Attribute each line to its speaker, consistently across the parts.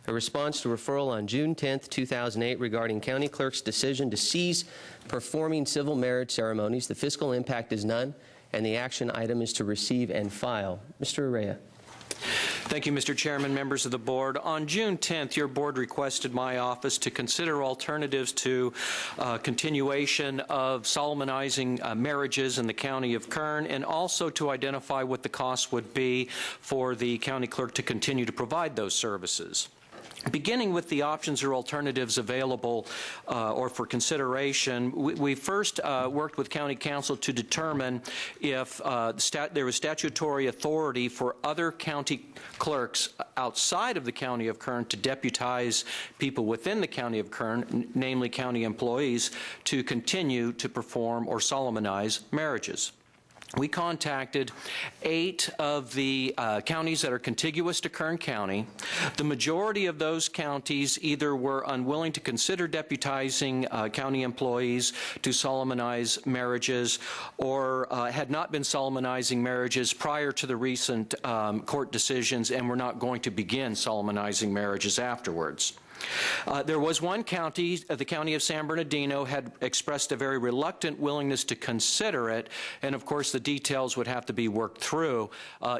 Speaker 1: A response to referral on June 10, 2008 regarding county clerk's decision to cease performing civil marriage ceremonies. The fiscal impact is none, and the action item is to receive and file. Mr. Urrea.
Speaker 2: Thank you, Mr. Chairman, members of the board. On June 10th, your board requested my office to consider alternatives to continuation of solemnizing marriages in the county of Kern, and also to identify what the cost would be for the county clerk to continue to provide those services. Beginning with the options or alternatives available or for consideration, we first worked with County Council to determine if there was statutory authority for other county clerks outside of the County of Kern to deputize people within the County of Kern, namely county employees, to continue to perform or solemnize marriages. We contacted 8 of the counties that are contiguous to Kern County. The majority of those counties either were unwilling to consider deputizing county employees to solemnize marriages, or had not been solemnizing marriages prior to the recent court decisions and were not going to begin solemnizing marriages afterwards. There was one county, the county of San Bernardino, had expressed a very reluctant willingness to consider it, and of course the details would have to be worked through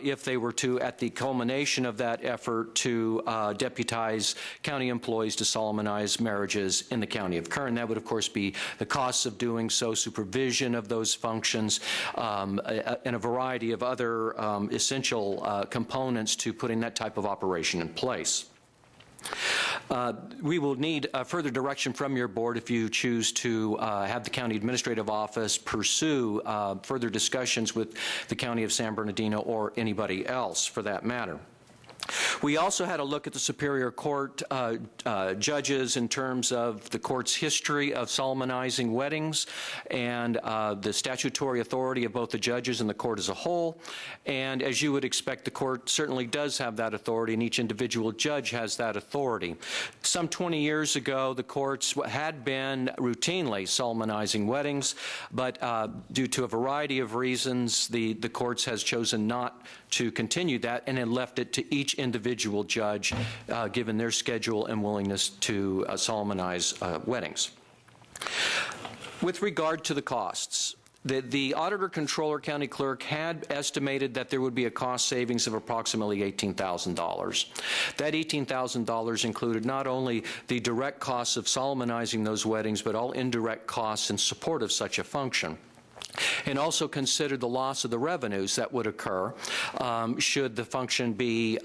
Speaker 2: if they were to, at the culmination of that effort, to deputize county employees to solemnize marriages in the county of Kern. That would of course be the costs of doing so, supervision of those functions, and a variety of other essential components to putting that type of operation in place. We will need further direction from your board if you choose to have the County Administrative Office pursue further discussions with the County of San Bernardino or anybody else for that matter. We also had a look at the Superior Court judges in terms of the court's history of solemnizing weddings and the statutory authority of both the judges and the court as a whole. And as you would expect, the court certainly does have that authority, and each individual judge has that authority. Some 20 years ago, the courts had been routinely solemnizing weddings, but due to a variety of reasons, the courts has chosen not to continue that and had left it to each individual judge, given their schedule and willingness to solemnize weddings. With regard to the costs, the Auditor Controller County Clerk had estimated that there would be a cost savings of approximately $18,000. That $18,000 included not only the direct costs of solemnizing those weddings, but all indirect costs in support of such a function, and also considered the loss of the revenues that would occur should the function be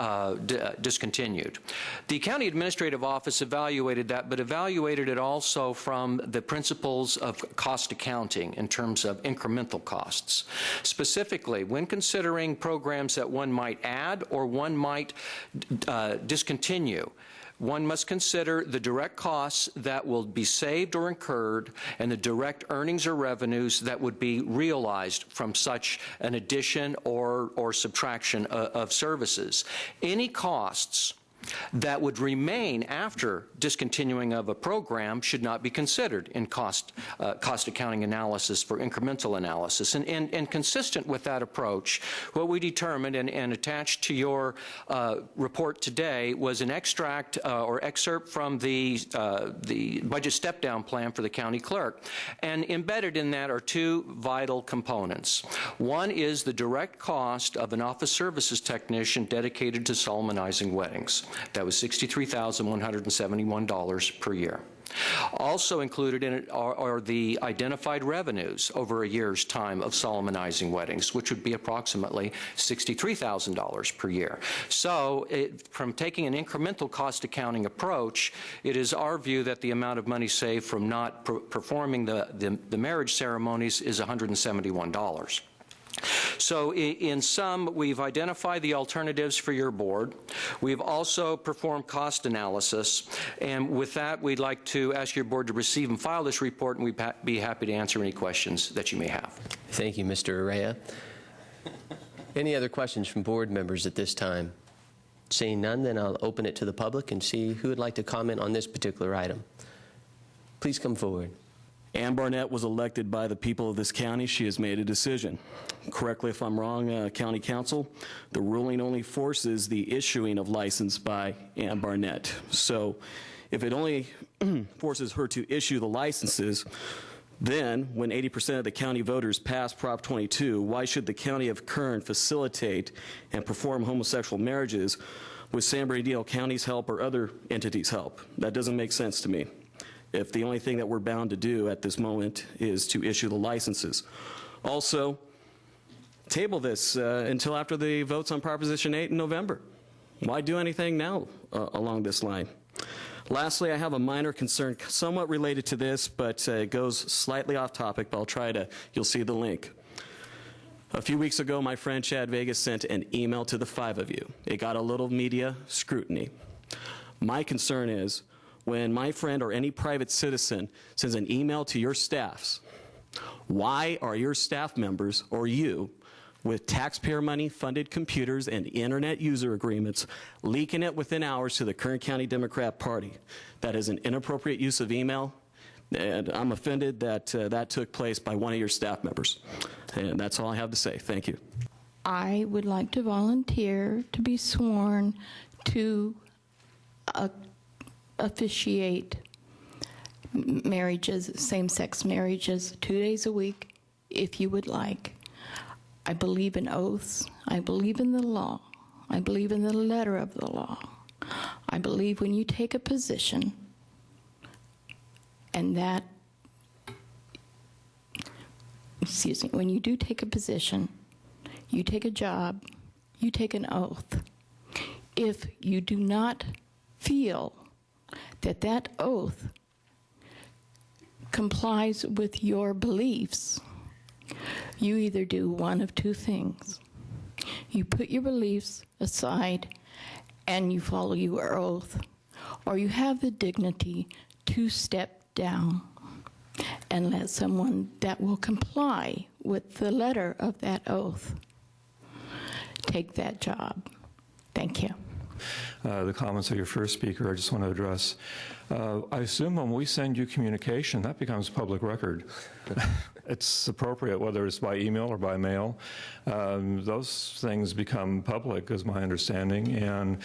Speaker 2: discontinued. The County Administrative Office evaluated that, but evaluated it also from the principles of cost accounting in terms of incremental costs. Specifically, when considering programs that one might add or one might discontinue, one must consider the direct costs that will be saved or incurred and the direct earnings or revenues that would be realized from such an addition or subtraction of services. Any costs that would remain after discontinuing of a program should not be considered in cost accounting analysis for incremental analysis. And consistent with that approach, what we determined and attached to your report today was an extract or excerpt from the budget step-down plan for the county clerk. And embedded in that are 2 vital components. One is the direct cost of an office services technician dedicated to solemnizing weddings. That was $63,171 per year. Also included in it are the identified revenues over a year's time of solemnizing weddings, which would be approximately $63,000 per year. So from taking an incremental cost accounting approach, it is our view that the amount of money saved from not performing the marriage ceremonies is $171. So in sum, we've identified the alternatives for your board. We've also performed cost analysis, and with that, we'd like to ask your board to receive and file this report, and we'd be happy to answer any questions that you may have.
Speaker 1: Thank you, Mr. Urrea. Any other questions from board members at this time? Seeing none, then I'll open it to the public and see who would like to comment on this particular item. Please come forward.
Speaker 3: Ann Barnett was elected by the people of this county. She has made a decision. Correct me if I'm wrong, County Council, the ruling only forces the issuing of license by Ann Barnett. So if it only forces her to issue the licenses, then when 80% of the county voters pass Prop 22, why should the county of Kern facilitate and perform homosexual marriages with San Bernardino County's help or other entities' help? That doesn't make sense to me. If the only thing that we're bound to do at this moment is to issue the licenses. Also, table this until after the votes on Proposition 8 in November. Why do anything now along this line? Lastly, I have a minor concern somewhat related to this, but it goes slightly off topic, but I'll try to, you'll see the link. A few weeks ago, my friend Chad Vegas sent an email to the 5 of you. It got a little media scrutiny. My concern is, when my friend or any private citizen sends an email to your staffs, why are your staff members or you, with taxpayer money funded computers and internet user agreements, leaking it within hours to the Kern County Democrat Party? That is an inappropriate use of email, and I'm offended that that took place by one of your staff members. And that's all I have to say. Thank you.
Speaker 4: I would like to volunteer to be sworn to officiate marriages, same-sex marriages, 2 days a week, if you would like. I believe in oaths. I believe in the law. I believe in the letter of the law. I believe when you take a position, and that, excuse me, when you do take a position, you take a job, you take an oath. If you do not feel that that oath complies with your beliefs, you either do one of two things. You put your beliefs aside and you follow your oath, or you have the dignity to step down and let someone that will comply with the letter of that oath take that job. Thank you.
Speaker 5: The comments of your first speaker, I just want to address. I assume when we send you communication, that becomes public record. It's appropriate, whether it's by email or by mail. Those things become public, is my understanding. And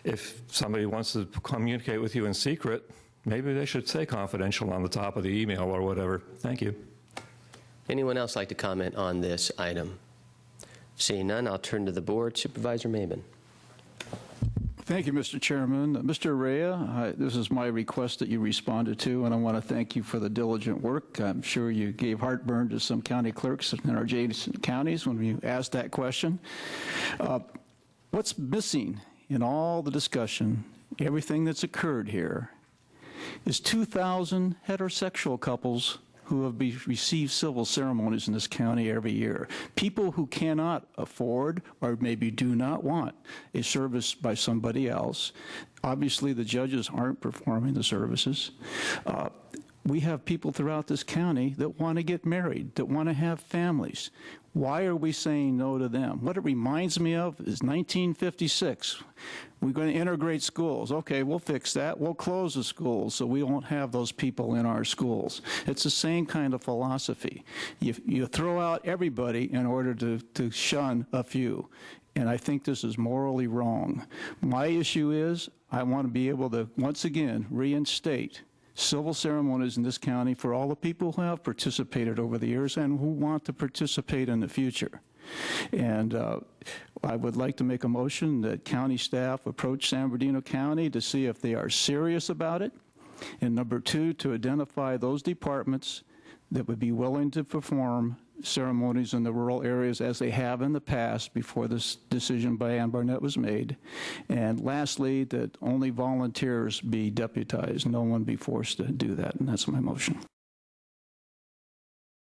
Speaker 5: if somebody wants to communicate with you in secret, maybe they should say confidential on the top of the email or whatever. Thank you.
Speaker 1: Anyone else like to comment on this item? Seeing none, I'll turn to the board. Supervisor Maben.
Speaker 6: Thank you, Mr. Chairman. Mr. Rea, this is my request that you responded to, and I want to thank you for the diligent work. I'm sure you gave heartburn to some county clerks in our adjacent counties when you asked that question. What's missing in all the discussion, everything that's occurred here, is 2,000 heterosexual couples who have received civil ceremonies in this county every year. People who cannot afford or maybe do not want a service by somebody else. Obviously, the judges aren't performing the services. We have people throughout this county that want to get married, that want to have families. Why are we saying no to them? What it reminds me of is 1956. We're going to integrate schools. Okay, we'll fix that. We'll close the schools so we won't have those people in our schools. It's the same kind of philosophy. You throw out everybody in order to shun a few. And I think this is morally wrong. My issue is I want to be able to, once again, reinstate civil ceremonies in this county for all the people who have participated over the years and who want to participate in the future. And I would like to make a motion that county staff approach San Bernardino County to see if they are serious about it. And number two, to identify those departments that would be willing to perform ceremonies in the rural areas as they have in the past before this decision by Ann Barnett was made. And lastly, that only volunteers be deputized, no one be forced to do that, and that's my motion.